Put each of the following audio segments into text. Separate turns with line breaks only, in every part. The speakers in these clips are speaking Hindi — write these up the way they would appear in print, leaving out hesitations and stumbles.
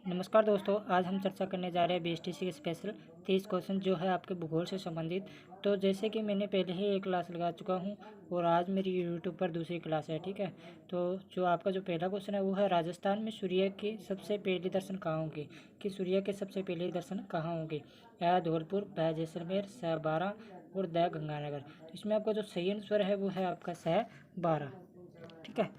नमस्कार दोस्तों, आज हम चर्चा करने जा रहे हैं बीएसटीसी के स्पेशल 30 क्वेश्चन जो है आपके भूगोल से संबंधित। तो जैसे कि मैंने पहले ही एक क्लास लगा चुका हूं और आज मेरी यूट्यूब पर दूसरी क्लास है, ठीक है। तो जो आपका जो पहला क्वेश्चन है वो है, राजस्थान में सूर्य के सबसे पहले दर्शन कहाँ होंगे। कि सूर्य के सबसे पहले दर्शन कहाँ होंगे। या धौलपुर, ब जैसलमेर, स बारह और द गंगानगर। तो इसमें आपका जो सही आंसर है वो है आपका स बारह, ठीक है।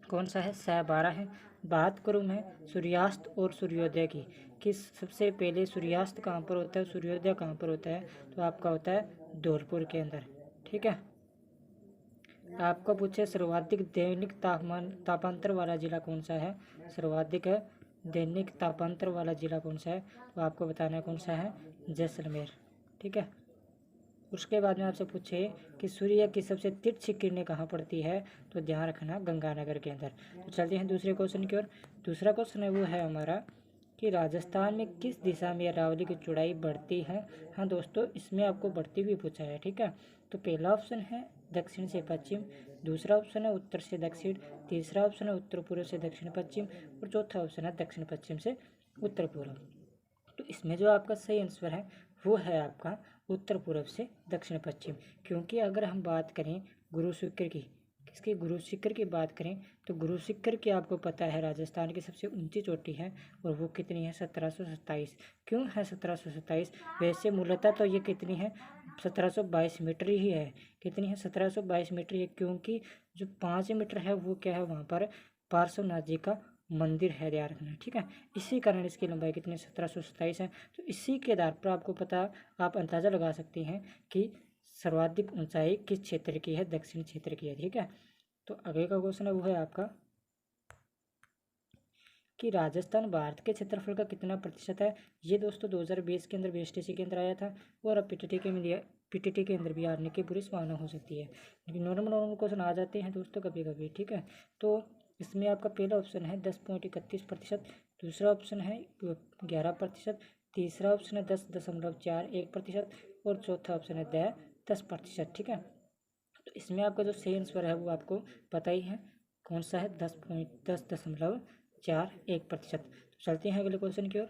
कौन सा है, स बारह है। बात करूँ मैं सूर्यास्त और सूर्योदय की, कि सबसे पहले सूर्यास्त कहाँ पर होता है, सूर्योदय कहाँ पर होता है, तो आपका होता है धौलपुर के अंदर, ठीक है। आपको पूछे सर्वाधिक दैनिक तापांतर वाला जिला कौन सा है। सर्वाधिक दैनिक तापांतर वाला जिला कौन सा है, तो आपको बताना है कौन सा है, जैसलमेर, ठीक है। उसके बाद में आपसे पूछे कि सूर्य की सबसे तिरछी किरणें कहाँ पड़ती है, तो ध्यान रखना गंगानगर के अंदर। तो चलते हैं दूसरे क्वेश्चन की ओर। दूसरा क्वेश्चन है वो है हमारा कि राजस्थान में किस दिशा में अरावली की चौड़ाई बढ़ती है। हाँ दोस्तों, इसमें आपको बढ़ती हुई पूछा है, ठीक है। तो पहला ऑप्शन है दक्षिण से पश्चिम, दूसरा ऑप्शन है उत्तर से दक्षिण, तीसरा ऑप्शन है उत्तर पूर्व से दक्षिण पश्चिम और चौथा ऑप्शन है दक्षिण पश्चिम से उत्तर पूर्व। तो इसमें जो आपका सही आंसर है वो है आपका उत्तर पूर्व से दक्षिण पश्चिम। क्योंकि अगर हम बात करें गुरु शुक्र की, किसकी, गुरु शुक्र की बात करें, तो गुरु शुक्र की आपको पता है राजस्थान की सबसे ऊंची चोटी है और वो कितनी है, 1727। क्यों है 1727, वैसे मूलतः तो ये कितनी है, 1722 मीटर ही है। कितनी है, 1722 मीटर है, क्योंकि जो 5 मीटर है वो क्या है, वहाँ पर पार्श्वनाथ जी का मंदिर है, ध्यान रखना, ठीक है। इसी कारण इसकी लंबाई कितनी, 1727 है। तो इसी के आधार पर आपको पता, आप अंदाजा लगा सकते हैं कि सर्वाधिक ऊंचाई किस क्षेत्र की है, दक्षिण क्षेत्र की है, ठीक है। तो आगे का क्वेश्चन है वो है आपका कि राजस्थान भारत के क्षेत्रफल का कितना प्रतिशत है। ये दोस्तों 2020 के अंदर बीएसटीसी के अंदर आया था और अब पीटीटी के अंदर भी आने की पूरी संभावना हो सकती है, लेकिन नॉर्मल क्वेश्चन आ जाते हैं दोस्तों कभी कभी, ठीक है। तो इसमें आपका पहला ऑप्शन है 10.31%, दूसरा ऑप्शन है 11%, तीसरा ऑप्शन है 10.41% और चौथा ऑप्शन है 10%, ठीक है। तो इसमें आपका जो सही आंसर है वो आपको पता ही है कौन सा है, 10.41%। तो चलते हैं अगले क्वेश्चन की ओर।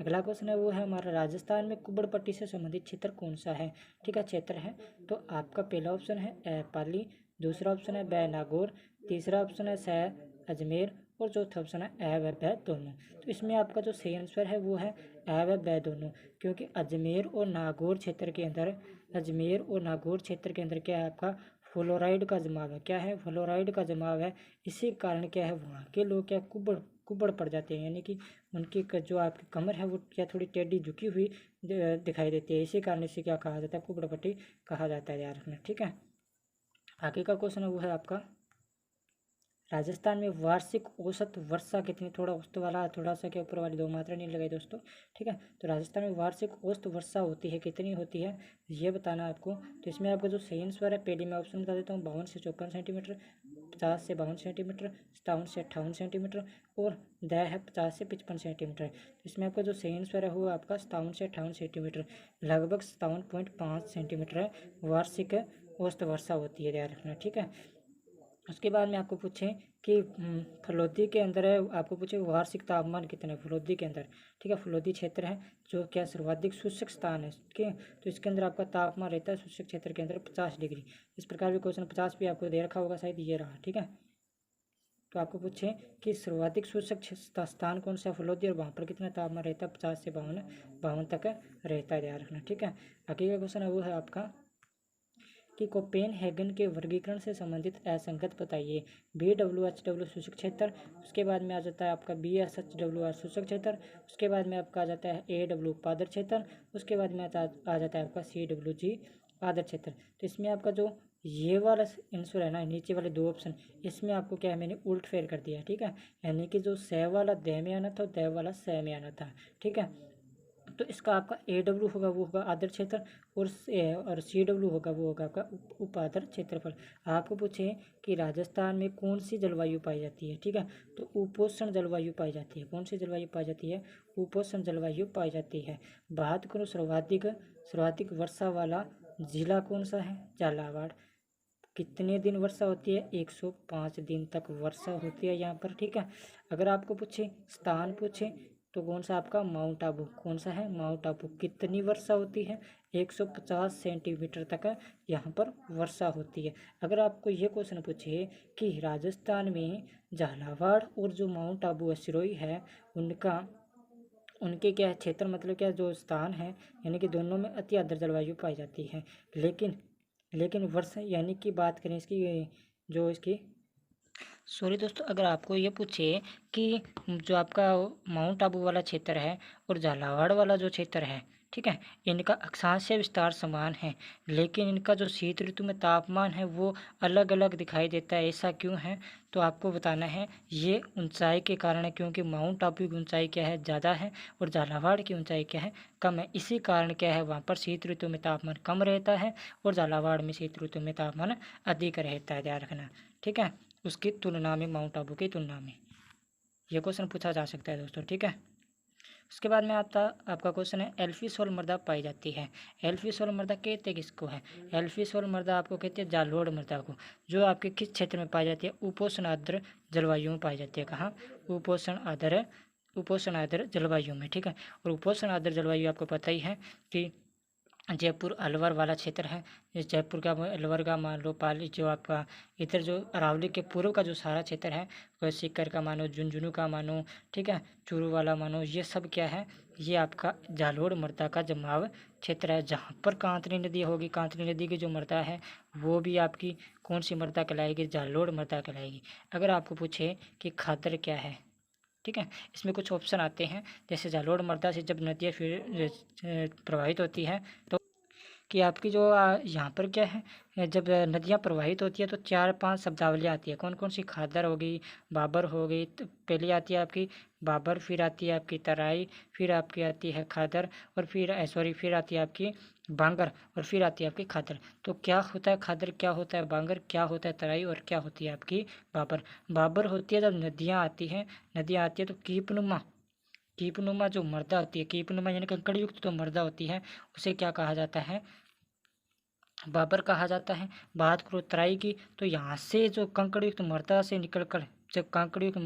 अगला क्वेश्चन है वो है हमारा, राजस्थान में कुब्बड़ पट्टी से संबंधित क्षेत्र कौन सा है, ठीक है, क्षेत्र है। तो आपका पहला ऑप्शन है पाली, दूसरा ऑप्शन है ब नागौर, तीसरा ऑप्शन है स अजमेर और चौथा ऑप्शन है व ब दोनों। तो इसमें आपका जो सही आंसर है वो है व ब दोनों, क्योंकि अजमेर और नागौर क्षेत्र के अंदर, अजमेर और नागौर क्षेत्र के अंदर क्या है, आपका फ्लोराइड का जमाव है। क्या है, फ्लोराइड का जमाव है। इसी कारण क्या है, वहाँ के लोग क्या कुब्बड़ कुब्बड़ पड़ जाते हैं, यानी कि उनकी जो आपकी कमर है वो क्या थोड़ी टेढ़ी झुकी हुई दिखाई देती है। इसी कारण इसे क्या कहा जाता है, कुब्बड़ पट्टी कहा जाता है, यार रखना, ठीक है। आगे का क्वेश्चन है वो है आपका, राजस्थान में वार्षिक औसत वर्षा कितनी, थोड़ा औसत वाला, थोड़ा सा क्या ऊपर वाली दो मात्रा नहीं लगाई दोस्तों, ठीक है। तो राजस्थान में वार्षिक औसत वर्षा होती है, कितनी होती है ये बताना है आपको। तो इसमें आपको जो सही आंसर है, पहले मैं ऑप्शन बता देता हूँ, 52 से 54 सेंटीमीटर, 50 से 52 सेंटीमीटर, 57 से 58 सेंटीमीटर और द है 50 से 55 सेंटीमीटर। तो इसमें आपका जो सही आंसर है वो आपका 57 से 58 सेंटीमीटर, लगभग 57.5 सेंटीमीटर है वार्षिक औसत वर्षा होती है, ध्यान रखना, ठीक है। उसके बाद में आपको पूछें कि फलोदी के अंदर है, आपको पूछे वार्षिक तापमान कितना है फलोदी के अंदर, ठीक है। फलोदी क्षेत्र है जो क्या सर्वाधिक शुष्क स्थान है, ठीक है। तो इसके अंदर आपका तापमान रहता है शुष्क क्षेत्र के अंदर 50 डिग्री। इस प्रकार भी क्वेश्चन 50 भी आपको दे रखा होगा, शायद ये रहा, ठीक है। तो आपको पूछें कि सर्वाधिक शुष्क स्थान कौन सा है, फलोदी, और वहाँ पर कितना तापमान रहता है, 50 से 52 तक रहता है, ध्यान रखना, ठीक है। आगे का क्वेश्चन है वो है आपका कि कोपेनहेगन के वर्गीकरण से संबंधित असंगत बताइए। BWHW शुष्क क्षेत्र, उसके बाद में आ जाता है आपका BSHWR शुष्क क्षेत्र, उसके बाद में आपका आ जाता है AW पादर क्षेत्र, उसके बाद में आ जाता है आपका CWG आदर क्षेत्र। तो इसमें आपका जो ये वाला आंसर है ना, नीचे वाले दो ऑप्शन, इसमें आपको क्या है, मैंने उल्ट फेर कर दिया, ठीक है। यानी कि जो स वाला द में आना था, द वाला स में आना था, ठीक है। तो इसका आपका AW होगा वो होगा आदर क्षेत्र, और CW होगा वो होगा आपका उपादर क्षेत्रफल। आपको पूछे कि राजस्थान में कौन सी जलवायु पाई जाती है, ठीक है। तो उपोष्ण जलवायु पाई जाती है। कौन सी जलवायु पाई जाती है, उपोष्ण जलवायु पाई जाती है। बात करो सर्वाधिक सर्वाधिक वर्षा वाला जिला कौन सा है, झालावाड़। कितने दिन वर्षा होती है? 105 दिन तक वर्षा होती है यहाँ पर, ठीक है। अगर आपको पूछे स्थान पूछे तो कौन सा आपका माउंट आबू, कौन सा है? माउंट आबू। कितनी वर्षा होती है? 150 सेंटीमीटर तक यहाँ पर वर्षा होती है। अगर आपको ये क्वेश्चन पूछे कि राजस्थान में झालावाड़ और जो माउंट आबू है, सिरोही है, उनका उनके क्या है क्षेत्र, मतलब क्या जो स्थान है, यानी कि दोनों में अति आर्द्र जलवायु पाई जाती है। लेकिन वर्षा यानी कि बात करें इसकी, जो इसकी सॉरी दोस्तों, अगर आपको ये पूछे कि जो आपका माउंट आबू वाला क्षेत्र है और झालावाड़ वाला जो क्षेत्र है, ठीक है, इनका अक्षांशीय विस्तार समान है, लेकिन इनका जो शीत ऋतु में तापमान है वो अलग अलग दिखाई देता है। ऐसा क्यों है? तो आपको बताना है ये ऊंचाई के कारण है, क्योंकि माउंट आबू की ऊंचाई क्या है? ज़्यादा है और झालावाड़ की ऊंचाई क्या है? कम है। इसी कारण क्या है, वहाँ पर शीत ऋतु में तापमान कम रहता है और झालावाड़ में शीत ऋतु में तापमान अधिक रहता है, ध्यान रखना, ठीक है। उसकी तुलना में, माउंट आबू की तुलना में, ये क्वेश्चन पूछा जा सकता है दोस्तों, ठीक है। उसके बाद में आपका क्वेश्चन है एल्फी सोल मृदा पाई जाती है। एल्फी सोल मृदा कहते किसको है? एल्फी सोल मृदा आपको कहते हैं जालोड़ मृदा को, जो आपके किस क्षेत्र में पाई जाती है? उपोष्ण आर्द्र जलवायु में पाई जाती है। कहाँ? उपोष्ण आर्द्र जलवायु में, ठीक है। और उपोष्ण आर्द्र जलवायु आपको पता ही है कि जयपुर अलवर वाला क्षेत्र है। इस जयपुर का, अलवर का मान लो, पाली, जो आपका इधर जो अरावली के पूर्व का जो सारा क्षेत्र है, वह सीकर का मानो, झुंझुनू का मानो, ठीक है, चूरू वाला मानो, ये सब क्या है? ये आपका जालोड़ मृदा का जमाव क्षेत्र है, जहाँ पर कांतरी नदी होगी। कांतरी नदी की जो मृदा है वो भी आपकी कौन सी मृदा कहलाएगी? जालोड़ मृदा कहलाएगी। अगर आपको पूछे कि खादर क्या है, ठीक है, इसमें कुछ ऑप्शन आते हैं, जैसे जालोड़ मृदा से जब नदियाँ फिर प्रभावित होती है तो कि आपकी जो यहाँ पर क्या है, जब नदियाँ प्रवाहित होती है तो 4-5 शब्दावलियाँ आती है। कौन कौन सी? खादर हो गई, बाबर हो गई, तो पहली आती है आपकी बाबर, फिर आती है आपकी तराई, फिर आपकी आती है खादर, और फिर आती है आपकी बांगर, और फिर आती है आपकी खादर। तो क्या होता है खादर, क्या होता है बांगर, क्या होता है तराई, और क्या होती है आपकी बाबर? बाबर होती है जब नदियाँ आती हैं, तो कीपनुमा जो मृदा होती है, कीपनुमा यानी कंकड़ युक्त जो मृदा होती है, उसे क्या कहा जाता है? बाबर कहा जाता है। बात करो तराई की, तो यहाँ से जो कंकड़युक्त मृदा से निकलकर, जब कंकड़युक्त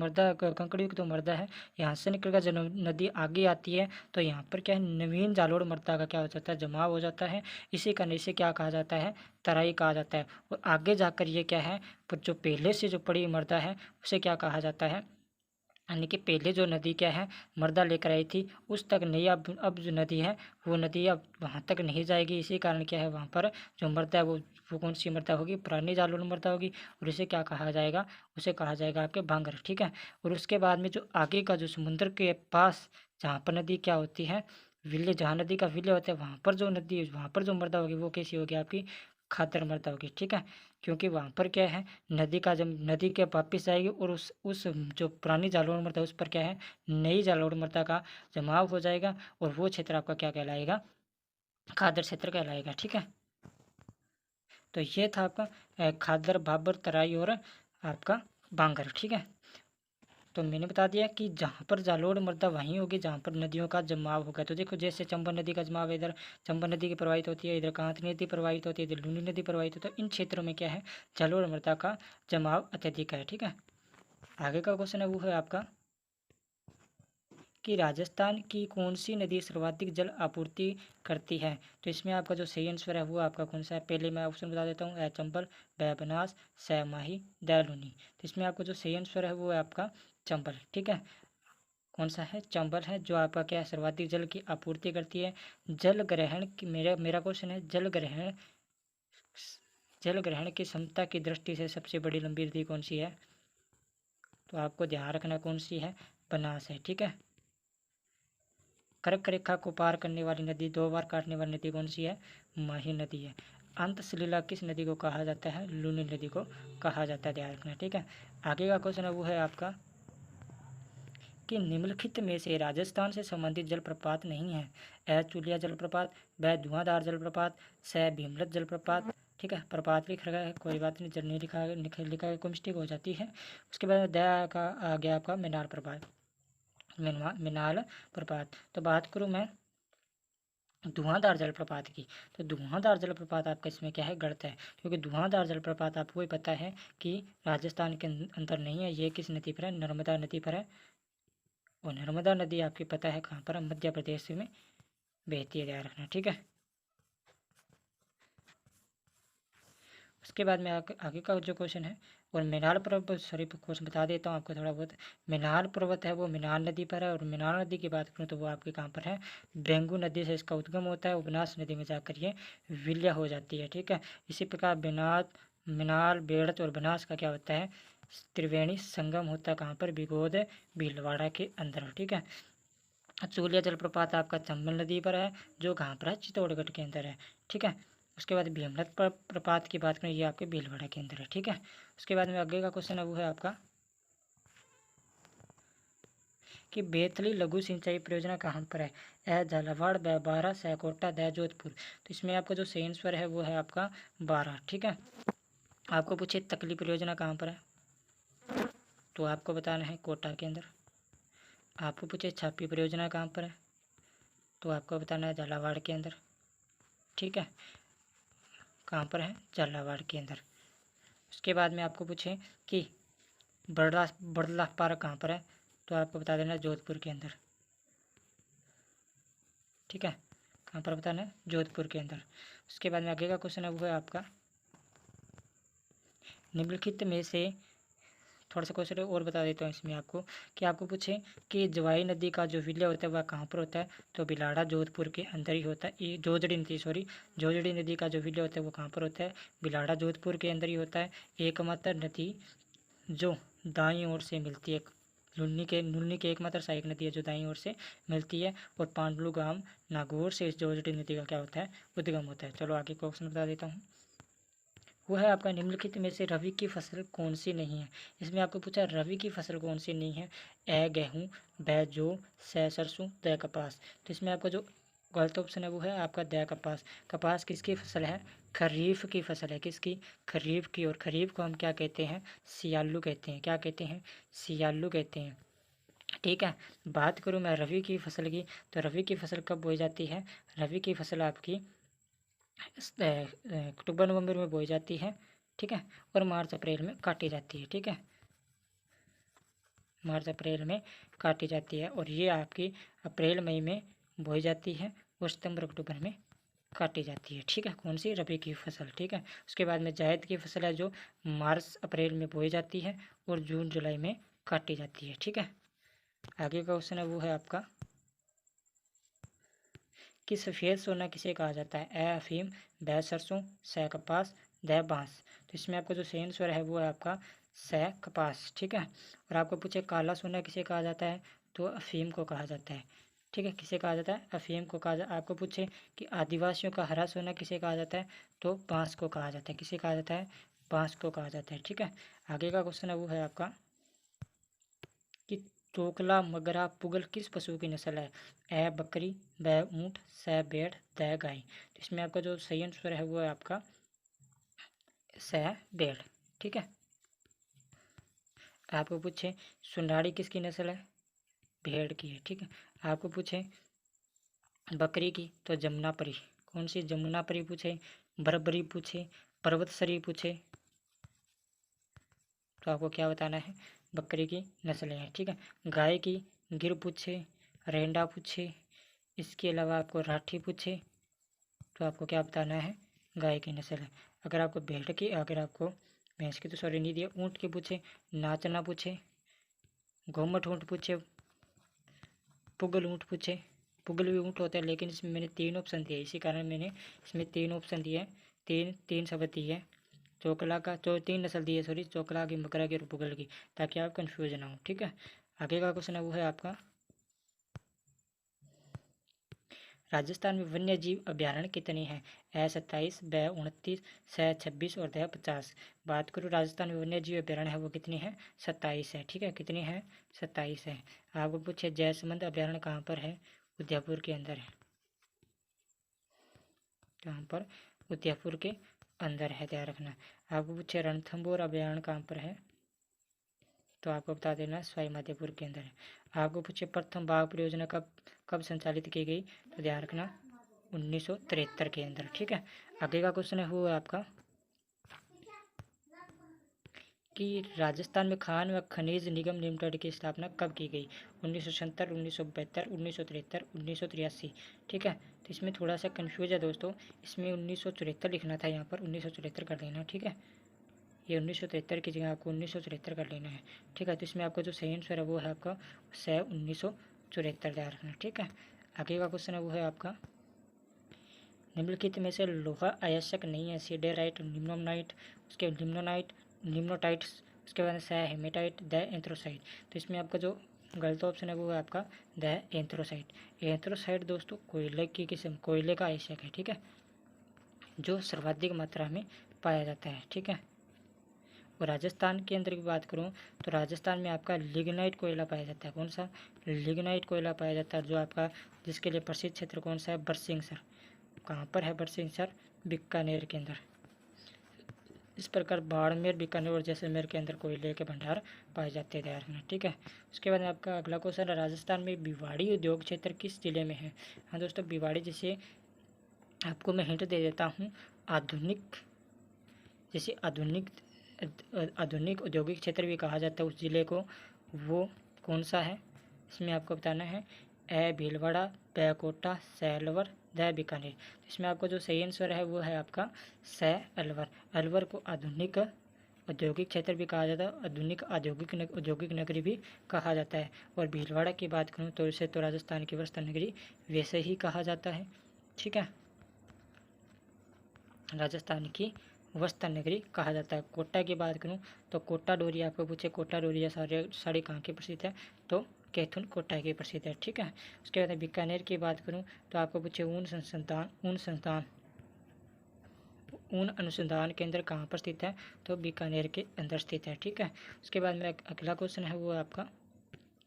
मृदा है, यहाँ से निकलकर जब नदी आगे आती है तो यहाँ पर क्या है, नवीन जालोड़ मृदा का क्या हो जाता है? जमाव हो जाता है। इसी कारण इसे क्या कहा जाता है? तराई कहा जाता है। और आगे जाकर ये क्या है, जो पहले से जो पड़ी मृदा है उसे क्या कहा जाता है? यानी कि पहले जो नदी क्या है, मृदा लेकर आई थी, उस तक नहीं, अब जो नदी है वो नदी अब वहाँ तक नहीं जाएगी। इसी कारण क्या है, वहाँ पर जो मृदा है वो कौन सी मृदा होगी? पुरानी जालोड़ मृदा होगी। और इसे क्या कहा जाएगा? उसे कहा जाएगा आपके भांगर, ठीक है। और उसके बाद में जो आगे का जो समुद्र के पास जहाँ पर नदी क्या होती है, विल्य, जहाँ नदी का विलय होता है, वहाँ पर जो मृदा होगी वो कैसी होगी? आपकी खादर मृदा होगी, ठीक है। क्योंकि वहाँ पर क्या है, नदी का जब नदी के वापिस आएगी और उस जो पुरानी जालोड़ मृदा उस पर क्या है, नई जालोड़ मृदा का जमाव हो जाएगा, और वो क्षेत्र आपका क्या कहलाएगा? खादर क्षेत्र कहलाएगा, ठीक है। तो ये था आपका खादर, भाबर, तराई और आपका बांगर, ठीक है। तो मैंने बता दिया कि जहाँ पर जालोड़ मृदा वहीं होगी जहाँ पर नदियों का जमाव होगा। तो देखो, जैसे चंबल नदी का जमाव इधर चंबल नदी की प्रवाहित होती है, इधर कांतरी नदी प्रवाहित होती है, इधर लूनी नदी प्रवाहित होती है, तो इन क्षेत्रों में क्या है, जालोड़ मृदा का जमाव अत्यधिक है, ठीक है। आगे का क्वेश्चन है वो है आपका कि राजस्थान की कौन सी नदी सर्वाधिक जल आपूर्ति करती है? तो इसमें आपका जो सही आंसर है वो आपका कौन सा है? पहले मैं ऑप्शन बता देता हूँ, चंबल, बनास, माही, लूनी। तो इसमें आपका जो सही आंसर है वो है आपका चंबल, ठीक है। कौन सा है? चंबल है, जो आपका क्या है, सर्वाधिक जल की आपूर्ति करती है। जल ग्रहण की, मेरा क्वेश्चन है, जल ग्रहण की क्षमता की दृष्टि से सबसे बड़ी लंबी नदी कौन सी है? तो आपको ध्यान रखना कौन सी है, बनास है, ठीक है। कर्क रेखा को पार करने वाली नदी, 2 बार काटने वाली नदी कौन सी है? माही नदी है। अंत सलीला किस नदी को कहा जाता है? लूनी नदी को कहा जाता है, ध्यान रखना, ठीक है। आगे का क्वेश्चन है वो है आपका कि निम्नलिखित में से राजस्थान से संबंधित जलप्रपात नहीं है। ए चुलिया जलप्रपात, ब धुआंधार जलप्रपात, स भीमलत जलप्रपात, ठीक है। प्रपात लिख रखा है, कोई बात नहीं, जल नहीं लिखा कोई मिस्टेक हो जाती है। उसके बाद दया का आ गया आपका मीनाल प्रपात। तो बात करूँ मैं धुआंधार जलप्रपात की। तो धुआंधार जलप्रपात आपका इसमें क्या है, गलत है, क्योंकि धुआंधार जलप्रपात आपको ही पता है कि राजस्थान के अंदर नहीं है, ये किस नदी पर है, नर्मदा नदी पर है। और नर्मदा नदी आपकी पता है कहाँ पर है, मध्य प्रदेश में बहती है, ध्यान रखना, ठीक है। उसके बाद में आगे का जो क्वेश्चन है, और मिनाल पर्वत, सॉरी क्वेश्चन बता देता हूँ आपको थोड़ा बहुत। मिनाल पर्वत है वो मिनाल नदी पर है, और मिनाल नदी की बात करूँ तो वो आपके कहाँ पर है, बेंगू नदी से इसका उद्गम होता है, उपनास नदी में जाकर ये विलय हो जाती है, ठीक है। इसी प्रकार मिनाल, बेड़त और बनास का क्या होता है, त्रिवेणी संगम होता है कहाँ पर, बिगोद भीलवाड़ा के अंदर, ठीक है। चूलिया जलप्रपात आपका चंबल नदी पर है, जो कहाँ पर है, चित्तौड़गढ़ के अंदर है, ठीक है। उसके बाद भीमरथ प्रपात की बात करें, ये आपके भीलवाड़ा के अंदर है, ठीक है। उसके बाद में आगे का क्वेश्चन है वो है आपका कि बेतली लघु सिंचाई परियोजना कहाँ पर है, ए झालावाड़, ब बारा, सहकोटा, द जोधपुर। तो इसमें आपका जो सही आंसर है वो है आपका बारा, ठीक है। आपको पूछे तकली परियोजना कहाँ पर है, तो आपको बताना है कोटा के अंदर। आपको पूछे छापी परियोजना कहाँ पर है, तो आपको बताना है झालावाड़ के अंदर, ठीक है। कहाँ पर है, झालावाड़ के अंदर। उसके बाद में आपको पूछें कि बड़ला पार्क कहाँ पर है, तो आपको बता देना जोधपुर के अंदर, ठीक है। कहाँ पर बताना है, जोधपुर के अंदर। उसके बाद में आगे का क्वेश्चन है वो है आपका निम्नलिखित में से, थोड़ा सा क्वेश्चन और बता देता हूँ इसमें आपको, कि आपको पूछे कि जवाई नदी का जो विलय होता है वह कहाँ पर होता है, तो बिलाड़ा जोधपुर के अंदर ही होता है। ये जोजड़ी नदी, सॉरी जोजड़ी नदी का जो विलय होता है वो कहाँ पर होता है, बिलाड़ा जोधपुर के अंदर ही होता है। एकमात्र नदी जो दाईं ओर से मिलती है, नुन्नी के एकमात्र सहायक नदी है जो दाईं ओर से मिलती है, और पांडलू गांव नागौर से इस जोजड़ी नदी का क्या होता है, उद्गम होता है। चलो आगे क्वेश्चन बता देता हूँ। वो है आपका निम्नलिखित में से रबी की फसल कौन सी नहीं है। इसमें आपको पूछा रबी की फसल कौन सी नहीं है, ए गेहूँ, ब जौ, से सरसों, द कपास। तो इसमें आपका जो गलत ऑप्शन है वो है आपका द कपास। कपास किसकी फसल है, खरीफ की फसल है, किसकी, खरीफ की। और खरीफ को हम क्या कहते हैं, सियालू कहते हैं, क्या कहते हैं, सियालू कहते हैं, ठीक है। बात करूँ मैं रबी की फसल की, तो रबी की फसल कब बोई जाती है, रबी की फसल आपकी अक्टूबर नवंबर में बोई जाती है, ठीक है। और मार्च अप्रैल में काटी जाती है, ठीक है, मार्च अप्रैल में काटी जाती है। और ये आपकी अप्रैल मई में बोई जाती है, और सितंबर अक्टूबर में काटी जाती है, ठीक है, कौन सी, रबी की फसल, ठीक है। उसके बाद में जायद की फसल है जो मार्च अप्रैल में बोई जाती है, और जून जुलाई में काटी जाती है, ठीक है। आगे का क्वेश्चन है वो है आपका कि सफ़ेद सोना किसे कहा जाता है, ए अफीम, ब सरसों, स कपास, द बांस। तो इसमें आपका जो सही आंसर है वो है आपका स कपास, ठीक है। और आपको पूछे काला सोना किसे कहा जाता है, तो अफीम को कहा जाता है, ठीक है, किसे कहा जाता है, अफीम को कहा जाता है। आपको पूछे कि आदिवासियों का हरा सोना किसे कहा जाता है, तो बांस को कहा जाता है, किसे कहा जाता है, बांस को कहा जाता है, ठीक है। आगे का क्वेश्चन है वो है आपका कि तोकला, मगरा, पुगल किस पशु की नस्ल है, ए बकरी, ब ऊँट, स भेड़, द गाय। तो इसमें आपका जो सही आंसर है वो है आपका स भेड़, ठीक है। आपको पूछे सुनाड़ी किसकी नस्ल है, भेड़ की है, ठीक है। आपको पूछे बकरी की, तो जमुनापरी, कौन सी, जमुनापरी पूछे, बरबरी पूछे, पर्वतसरी पूछे, तो आपको क्या बताना है, बकरी की नस्लें हैं, ठीक है। गाय की गिर पूछे, रेंडा पूछे, इसके अलावा आपको राठी पूछे, तो आपको क्या बताना है, गाय की नस्ल है। अगर आपको भेड़ की, अगर आपको भैंस की तो सॉरी नहीं दिया, ऊँट की पूछे, नाचना पूछे, घूमट ऊँट पूछे, पुगल ऊँट पूछे, पुगल भी ऊँट होता है, लेकिन इसमें मैंने 3 ऑप्शन दिए, इसी कारण मैंने इसमें 3 ऑप्शन दिए हैं, तीन तीन शब्द दिए हैं, चोकला का, तो 3 नस्ल दी है, सॉरी चोकला की, मकरा की और पुगल की, ताकि आप कन्फ्यूज ना हो, ठीक है। आगे का क्वेश्चन है वो है आपका राजस्थान में वन्य जीव अभ्यारण्य कितने हैं, ए 27, ब 29, स 26 और द 50। बात करूँ राजस्थान में वन्य जीव अभ्यारण्य है वो कितने हैं, 27 है, ठीक है, कितने हैं, 27 है। आपको पूछे जयसमंद अभ्यारण्य कहाँ पर है, उदयपुर के अंदर है, कहाँ पर, उदयपुर के अंदर है, ध्यान रखना। आपको पूछे रणथंभौर अभ्यारण्य कहाँ पर है, तो आपको बता देना सवाई माधोपुर के अंदर है। आपको पूछे प्रथम बाघ परियोजना कब कब संचालित की गई, तो ध्यान रखना 1973 के अंदर। ठीक है, आगे का क्वेश्चन है वो है आपका कि राजस्थान में खान व खनिज निगम लिमिटेड की स्थापना कब की गई? 1970, 1972, 1973, 1983। ठीक है, तो इसमें थोड़ा सा कन्फ्यूज है दोस्तों, इसमें 1974 लिखना था, यहाँ पर 1974 कर देना। ठीक है, ये 1973 की जगह आपको 1974 कर लेना है। ठीक है, तो इसमें आपका जो सही आंसर है वो है आपका 1974 ध्यान रखना। ठीक है, आगे का क्वेश्चन है वो है आपका निम्नलिखित में से लोहा आवश्यक नहीं है? सीडेराइट, निम्नोनाइट, उसके निम्नोटाइट, उसके बाद से हेमेटाइट, द एंथ्रोसाइट। तो इसमें आपका जो गलत ऑप्शन है वो है आपका द एंथ्रोसाइट। एंथ्रोसाइट दोस्तों कोयले की किस्म, कोयले का आवश्यक है। ठीक है, जो सर्वाधिक मात्रा में पाया जाता है। ठीक है, और राजस्थान के अंदर की बात करूं तो राजस्थान में आपका लिग्नाइट कोयला पाया जाता है। कौन सा? लिग्नाइट कोयला पाया जाता है, जो आपका जिसके लिए प्रसिद्ध क्षेत्र कौन सा है? बरसिंहसर। कहाँ पर है बरसिंहसर? बीकानेर के अंदर। इस प्रकार बाड़मेर, बीकानेर और जैसलमेर के अंदर कोयले के भंडार पाए जाते हैं। ठीक है, उसके बाद में आपका अगला क्वेश्चन है राजस्थान में भिवाड़ी उद्योग क्षेत्र किस जिले में है? हाँ दोस्तों, भिवाड़ी, जिसे आपको मैं हिंट दे देता हूँ, आधुनिक, जैसे आधुनिक औद्योगिक क्षेत्र भी कहा जाता है उस जिले को, वो कौन सा है? इसमें आपको बताना है ए भीलवाड़ा, ब कोटा, स अलवर, द बीकानेर। इसमें आपको जो सही आंसर है वो है आपका स अलवर। अलवर को आधुनिक औद्योगिक क्षेत्र भी कहा जाता है, आधुनिक औद्योगिक नगरी भी कहा जाता है। और भीलवाड़ा की बात करूँ तो इसे तो राजस्थान की वस्त्र नगरी वैसे ही कहा जाता है। ठीक है, राजस्थान की वस्त्र नगरी कहा जाता है। कोटा की बात करूं तो कोटा डोरी, आपको पूछे कोटा डोरी या साड़ी कहाँ की प्रसिद्ध है? तो कैथुन कोटा की प्रसिद्ध है। ठीक है, उसके बाद बीकानेर की बात करूं तो आपको पूछे ऊन अनुसंधान केंद्र कहाँ पर स्थित है? तो बीकानेर के अंदर स्थित है। ठीक है, उसके बाद में अगला क्वेश्चन है वो आपका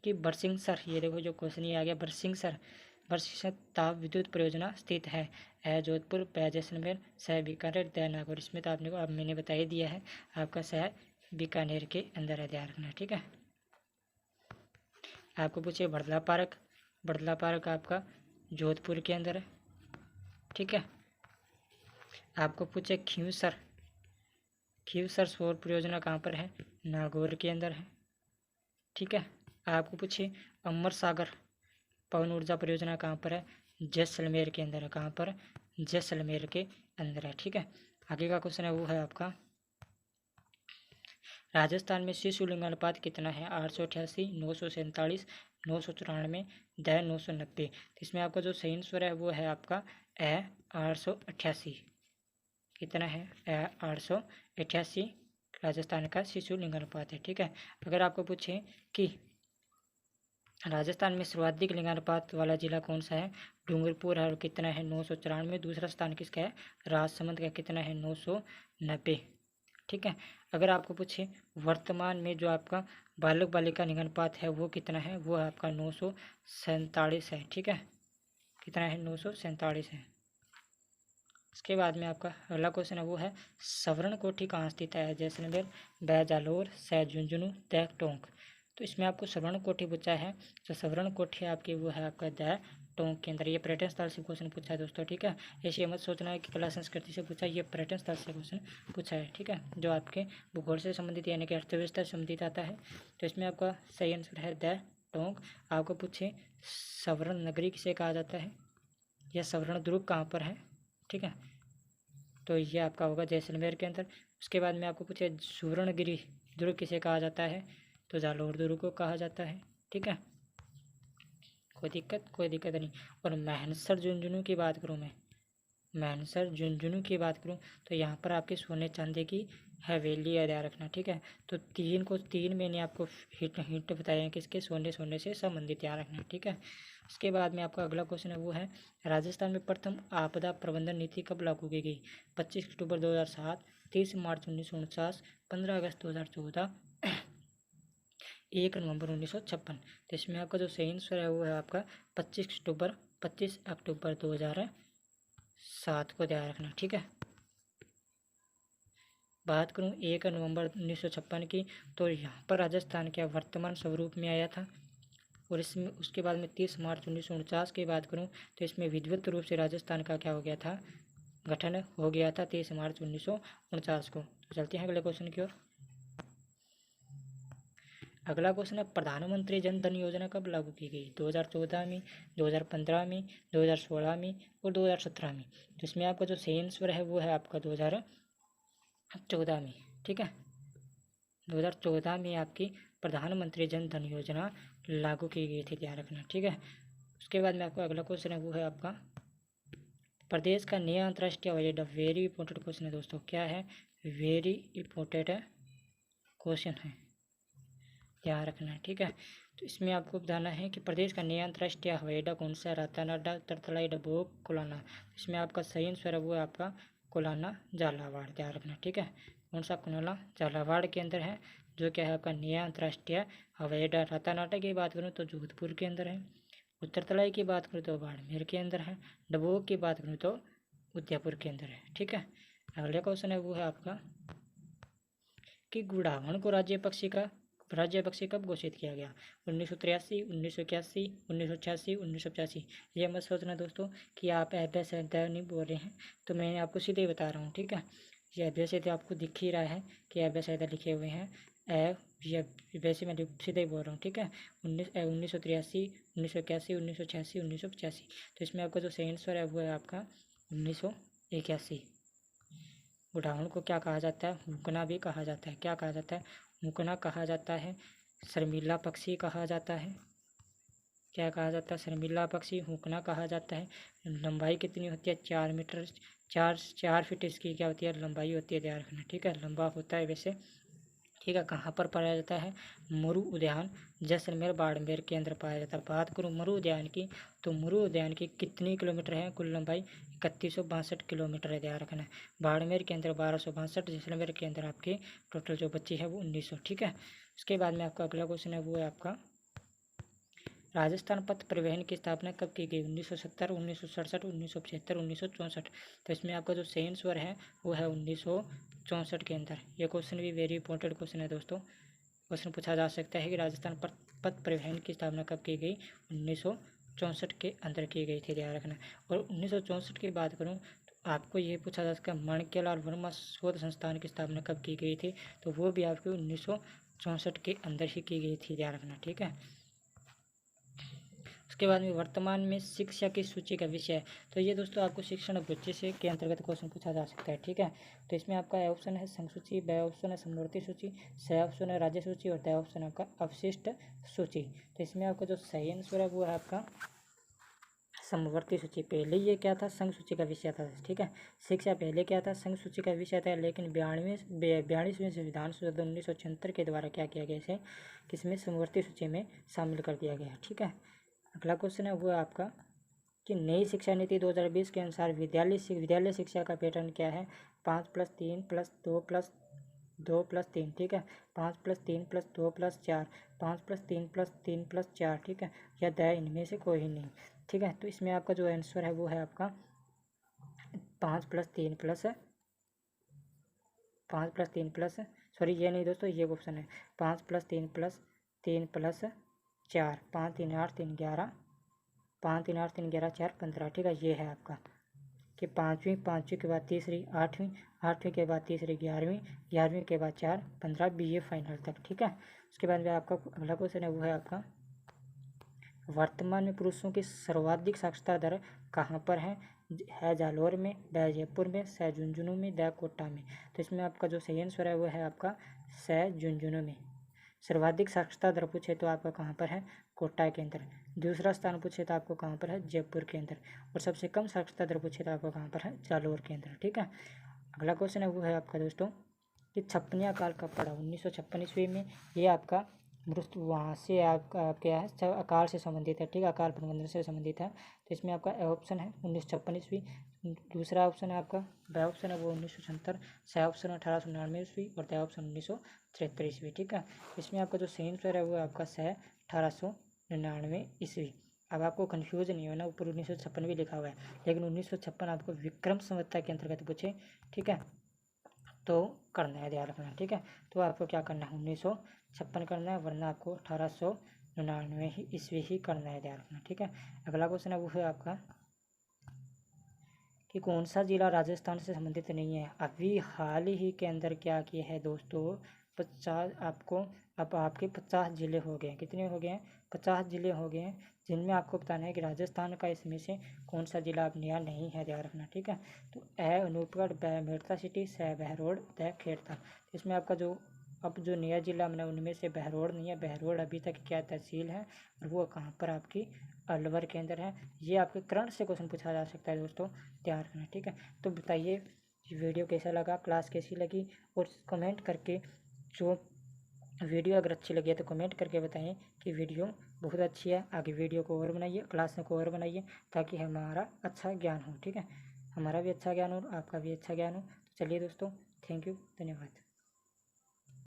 कि बरसिंहसर, ये देखो जो क्वेश्चन ये आ गया, बरसिंहसर ताप विद्युत परियोजना स्थित है? जोधपुर, ब जैसलमेर, स बीकानेर, द नागौर। इसमें तो आपने को अब मैंने बता ही दिया है, आपका स बीकानेर के अंदर है, ध्यान रखना। ठीक है, आपको पूछे बड़ला पार्क आपका जोधपुर के अंदर है। ठीक है, आपको पूछे खींवसर सौर परियोजना कहाँ पर है? नागौर के अंदर है। ठीक है, आपको पूछे अमर सागर पवन ऊर्जा परियोजना कहाँ पर है? जैसलमेर के अंदर है। कहाँ पर? जैसलमेर के अंदर है। ठीक है, आगे का क्वेश्चन है वो है आपका राजस्थान में शिशु लिंगानुपात कितना है? 888, 947, 994, 990। तो इसमें आपका जो सही आंसर है वो है आपका 888। कितना है? 888 राजस्थान का शिशु लिंगानुपात है। ठीक है, अगर आपको पूछे कि राजस्थान में सर्वाधिक लिंगानुपात वाला जिला कौन सा है? डूंगरपुर है, और कितना है? 994। दूसरा स्थान किसका है? राजसमंद का, कितना है? 990। ठीक है, अगर आपको पूछे वर्तमान में जो आपका बालक बालिका लिंगानुपात है वो कितना है? वो आपका 947 है। ठीक है, कितना है? 947 है। इसके बाद में आपका अगला क्वेश्चन है वो है सवर्ण कोठी कहाँ स्थित है? जैसलमेर, ब जालोर, स झुंझुनू, द टोंक। तो इसमें आपको सवर्ण कोठी पूछा है, तो सवर्ण कोठी आपकी वो है आपका द टोंक के अंदर। ये पर्यटन स्थल से क्वेश्चन पूछा है दोस्तों। ठीक है, ऐसे मत सोचना है कि कला संस्कृति से पूछा है, ये पर्यटन स्थल से क्वेश्चन पूछा है। ठीक है, जो आपके भूगोल से संबंधित यानी कि अर्थव्यवस्था से संबंधित आता है। तो इसमें आपका सही आंसर है द टोंक। आपको पूछे सवर्ण नगरी किसे कहा जाता है, या सवर्ण दुर्ग कहाँ पर है? ठीक है, तो ये आपका होगा जैसलमेर के अंदर। उसके बाद में आपको पूछे सुवर्णगिरी दुर्ग किसे कहा जाता है? तो जालोर दुर्ग को कहा जाता है। ठीक है, कोई दिक्कत नहीं। और मैनसर झुंझुनू की बात करूँ मैं, मैनसर झुंझुनू की बात करूँ तो यहाँ पर आपके सोने चांदी की हवेली है, ध्यान रखना। ठीक है, तो तीन मैंने आपको हिंट बताए हैं किसके? सोने से संबंधित, ध्यान रखना। ठीक है, उसके बाद में आपका अगला क्वेश्चन है वो है राजस्थान में प्रथम आपदा प्रबंधन नीति कब लागू की गई? 25 अक्टूबर 2007, 30 मार्च 1949, 15 अगस्त 2014, 1 नवंबर 1956। तो इसमें आपका जो सही आंसर है वो है आपका 25 अक्टूबर 2007 को, ध्यान रखना। ठीक है, बात करूं 1 नवंबर 1956 की, तो यहाँ पर राजस्थान क्या वर्तमान स्वरूप में आया था? और इसमें उसके बाद में 30 मार्च 1949 की बात करूँ तो इसमें विधिवत रूप से राजस्थान का क्या हो गया था, गठन हो गया था 30 मार्च 1949 को। तो चलते हैं अगले क्वेश्चन की ओर। अगला क्वेश्चन है प्रधानमंत्री जन धन योजना कब लागू की गई? 2014 में, 2015 में, 2016 में और 2017 में। तो इसमें आपका जो सही आंसर है वो है आपका 2014 में। ठीक है, 2014 में आपकी प्रधानमंत्री जन धन योजना लागू की गई थी, ध्यान रखना। ठीक है, उसके बाद में आपका अगला क्वेश्चन है वो है आपका प्रदेश का नया अंतर्राष्ट्रीय हवाई अड्डा। वेरी इंपॉर्टेंट क्वेश्चन है दोस्तों, क्या है, वेरी इंपॉर्टेंट क्वेश्चन है, ध्यान रखना है। ठीक है, तो इसमें आपको बताना है कि प्रदेश का नया अंतर्राष्ट्रीय हवाई अड्डा कौन सा है? रातानाडा, तरतलाई, डबोक, कोलाना। इसमें आपका सही आंसर है वो है आपका कोलाना झालावाड़, ध्यान रखना। ठीक है, कौन सा? कोलाना झालावाड़ के अंदर है, जो क्या है आपका नया अंतर्राष्ट्रीय हवाई अड्डा। रातानाडा की बात करूँ तो जोधपुर के अंदर है, उत्तरतलाई की बात करूँ तो बाड़मेर के अंदर है, डबोक की बात करूँ तो उदयपुर के अंदर है। ठीक है, अगला क्वेश्चन है वो है आपका कि गुड़ावन को राज्य पक्षी कब घोषित किया गया? 1983, 1981, 1986, 1985। ये मत सोचना दोस्तों कि आप ऐसे नहीं बोल रहे हैं, तो मैं आपको सीधे बता रहा हूँ। ठीक है, ये अभ्यास आपको दिख ही रहा है कि अभ्यास लिखे हुए हैं, वैसे मैं सीधे ही बोल रहा हूँ। ठीक है, 1983, 1981, 1986, 1985। तो इसमें आपका जो सही आंसर है वो है आपका 1981। गुड़ावन को क्या कहा जाता है? मुकना भी कहा जाता है। क्या कहा जाता है? मुकना कहा जाता है, शर्मिला पक्षी कहा जाता है। क्या कहा जाता है? शर्मिला पक्षी, हुकना कहा जाता है। लंबाई कितनी होती है? 4 मीटर, 4 फीट इसकी क्या होती है? लंबाई होती है, ध्यान रखना। ठीक है, लंबा होता है वैसे। ठीक है, कहाँ पर पाया जाता है? मरु उद्यान जैसलमेर बाड़मेर के अंदर पाया जाता है। बात करूँ मरु उद्यान की, तो मरु उद्यान की कितनी किलोमीटर है? कुल लंबाई 3162 किलोमीटर है, ध्यान रखना है। बाड़मेर के अंदर 1262, जैसलमेर के अंदर आपके टोटल जो बची है वो 1900। ठीक है, उसके बाद में आपका अगला क्वेश्चन है वो है आपका राजस्थान पथ परिवहन की स्थापना कब की गई? 1970, 1967, 1975, 1964। तो इसमें आपका जो सही आंसर है वो है 1964 के अंदर। ये क्वेश्चन भी वेरी इंपॉर्टेंट क्वेश्चन है दोस्तों। क्वेश्चन पूछा जा सकता है कि राजस्थान पथ परिवहन की स्थापना कब की गई? 1964 के अंदर की गई थी, ध्यान रखना। और 1964 की बात करूँ तो आपको ये पूछा जा सकता है माणिक्यलाल वर्मा शोध संस्थान की स्थापना कब की गई थी? तो वो भी आपको 1964 के अंदर ही की गई थी, ध्यान रखना। ठीक है, उसके बाद में वर्तमान में शिक्षा की सूची का विषय है। तो ये दोस्तों आपको शिक्षण गुच्छे से के अंतर्गत क्वेश्चन पूछा जा सकता है। ठीक है, तो इसमें आपका ए ऑप्शन है संघ सूची, बी ऑप्शन है समवर्ती सूची, सी ऑप्शन है राज्य सूची और डी ऑप्शन है आपका अवशिष्ट सूची। तो इसमें आपका जो सही आंसर है वो है आपका समवर्ती सूची। पहले ये क्या था? संघ सूची का विषय था। ठीक है, शिक्षा पहले क्या था? संघ सूची का विषय था, लेकिन 42वें संविधान संशोधन 1976 के द्वारा क्या किया गया इसे किसमें समवर्ती सूची में शामिल कर दिया गया। ठीक है, अगला क्वेश्चन है वो है आपका कि नई शिक्षा नीति 2020 के अनुसार विद्यालय शिक्षा का पैटर्न क्या है? 5+3+2+2+3। ठीक है, 5+3+2+4, 5+3+3+4। ठीक है, या द इनमें से कोई नहीं। ठीक है, तो इसमें आपका जो आंसर है वो है आपका 5+3+, सॉरी ये नहीं दोस्तों, ये ऑप्शन है 5+3+3+4, 5 3 8 3 11, 5 3 8 3 11 4 15। ठीक है, ये है आपका कि पाँचवीं के बाद तीसरी, आठवीं के बाद तीसरी, 11वीं के बाद 4, 15, BA फाइनल तक। ठीक है, उसके बाद में आपका अगला क्वेश्चन है वो है आपका वर्तमान में पुरुषों की सर्वाधिक साक्षरता दर कहाँ पर है? जालोर में, द जयपुर में, स झुंझुनू में, द कोटा में। तो इसमें आपका जो सही आंसर है वो है आपका स झुंझुनू में। सर्वाधिक साक्षरता दर पूछे तो आपका कहाँ पर है? कोटा के अंदर। दूसरा स्थान पूछे तो आपको कहाँ पर है? जयपुर के अंदर। और सबसे कम साक्षरता दर पूछे तो आपको कहाँ पर है? जालोर के अंदर। ठीक है, अगला क्वेश्चन है वो है आपका दोस्तों कि छप्पनिया काल कब पड़ा? 1956 ईस्वी में। ये आपका मृत्यु वहाँ से आपका क्या है? अकाल से संबंधित है। ठीक है, अकाल प्रबंधन से संबंधित है। तो इसमें आपका ऑप्शन है 1956 ईस्वी, दूसरा ऑप्शन है आपका ब ऑप्शन है वो 1976, सी ऑप्शन 1899 ईस्वी और द ऑप्शन 1973 ईस्वी। ठीक है, इसमें आपका जो सही आंसर है वो आपका स 1899 ईस्वी। अब आपको कन्फ्यूज नहीं होना, ऊपर 1956 भी लिखा हुआ है, लेकिन 1956 आपको विक्रम संवत्सर के अंतर्गत पूछे। ठीक है, तो करना है, ध्यान रखना। ठीक है, तो आपको क्या करना है? 1956 करना है, वरना आपको 99 ईस्वी ही करना है, ध्यान रखना। ठीक है, अगला क्वेश्चन है वो है आपका कि कौन सा जिला राजस्थान से संबंधित नहीं है। अभी हाल ही के अंदर क्या किया है दोस्तों, 50 आपको, अब आपके 50 ज़िले हो गए हैं। कितने हो गए हैं? 50 ज़िले हो गए हैं, जिनमें आपको बताना है कि राजस्थान का इसमें से कौन सा जिला अब नया नहीं है, ध्यान रखना। ठीक है, तो ए अनूपगढ़, ब मेड़ता सिटी, स बहरोड़, द खेड़ता। इसमें आपका जो अब जो नया जिला हमने उनमें से बहरोड़ नहीं है। बहरोड़ अभी तक क्या तहसील है और वो कहाँ पर आपकी अलवर के अंदर है। ये आपके करंट से क्वेश्चन पूछा जा सकता है दोस्तों, ध्यान रखना। ठीक है, तो बताइए वीडियो कैसा लगा, क्लास कैसी लगी, और कमेंट करके जो वीडियो अगर अच्छी लगी है तो कमेंट करके बताएं कि वीडियो बहुत अच्छी है, आगे वीडियो को और बनाइए, क्लास को और बनाइए, ताकि हमारा अच्छा ज्ञान हो। ठीक है, हमारा भी अच्छा ज्ञान हो, आपका भी अच्छा ज्ञान हो। तो चलिए दोस्तों, थैंक यू, धन्यवाद।